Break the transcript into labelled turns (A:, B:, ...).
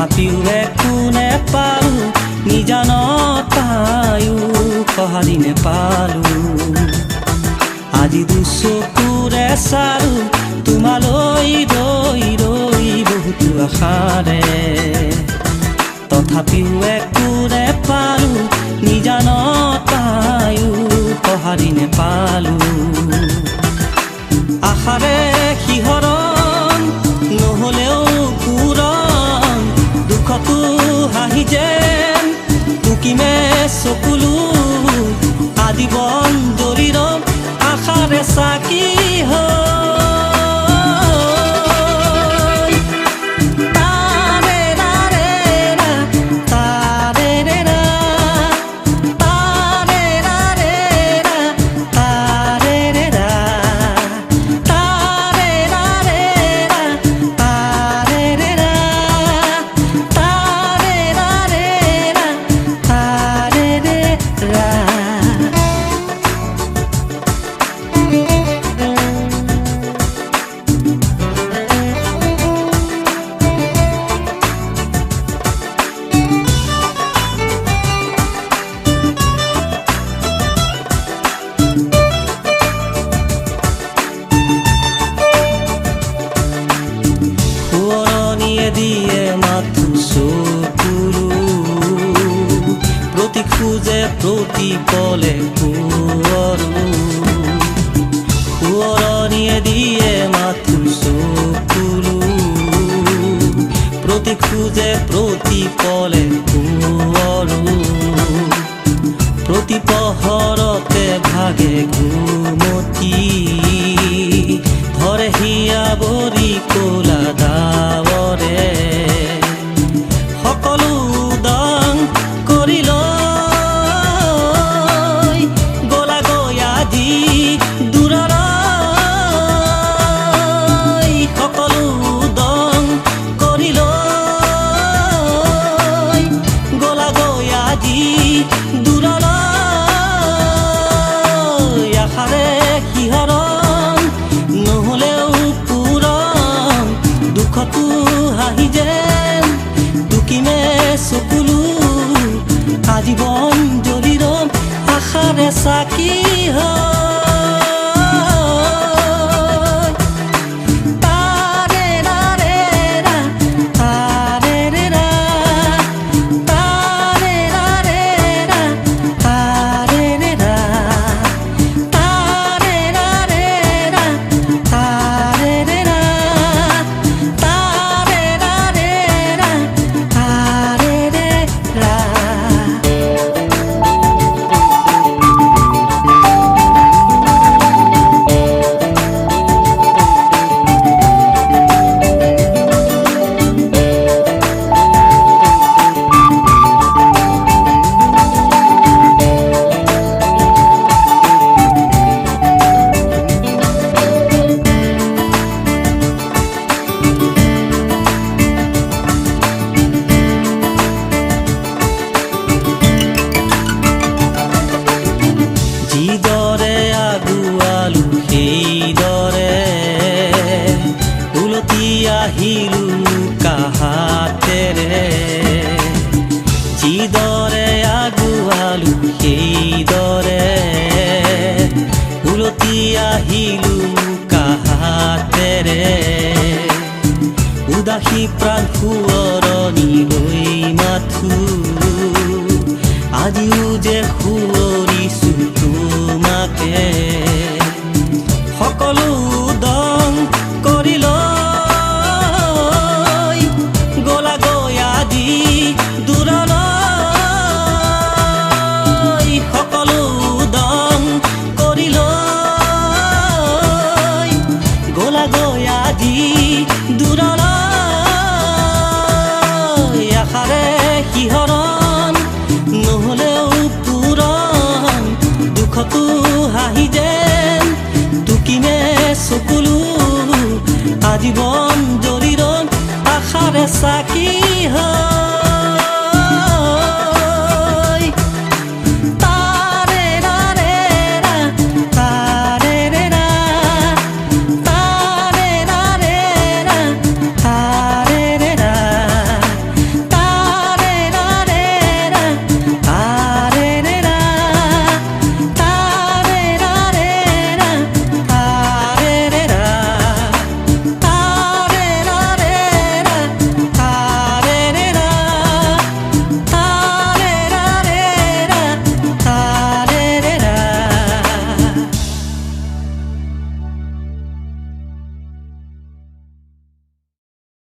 A: তথাপিও একো নেপালো নিজানত পায়ো সঁহাৰি নেপালো আজি দুচকুৰে চালো তোমালৈ ৰৈ ৰৈ বহুতো আশাৰে তথাপিও একো নেপালো নিজানত পায়ো সঁহাৰি নেপালো আশাৰে শিহৰণ নহ'লেও পূৰণ দুখতো হাঁহি যেন টুকিমে চকুলো আজীৱন জৰিৰ আশাৰে চাকি দিয়ে মাথো চকুলো প্ৰতি খোজে প্ৰতি পলে সোঁৱৰণীয়ে দিয়ে মাথো চকুলো প্ৰতি খোজে প্ৰতি পলে প্ৰতি পহৰতে ভাগে ঘুমতি ধৰে হিয়া বৰি ক'লা ডাৱৰে সকলো দং কৰি লৈ গলা গৈ আজি দূৰলৈ সকলো দং কৰি লৈ গলা গৈ আজি দূৰলৈ আশাৰে শিহৰণ নহ'লেও পূৰণ দুখতো হাঁহি যেন টুকিমে চকুলো আজীৱন জৰিৰ আশাৰে চাকি যিদৰে আগুৱালো সেইদৰে উলটি আহিলো কাহাতেৰে যিদৰে আগুৱালো সেইদৰে উলটি আহিলো কাহাতেৰে উদাসী প্ৰাণ সোঁৱৰণি লৈ মাথো আজিও যে সোঁৱৰিছো তোমাকে সকলো দং কৰি লৈ গলা গৈ আজি দূৰলৈ সকলো দং কৰি লৈ গলা গৈ আজি দূৰলৈ আশাৰে শিহৰণ নহ'লেও পূৰণ দুখতো হাঁহি যেন টুকিমে চকুলো আজীৱন জৰিৰ আশাৰে চাকি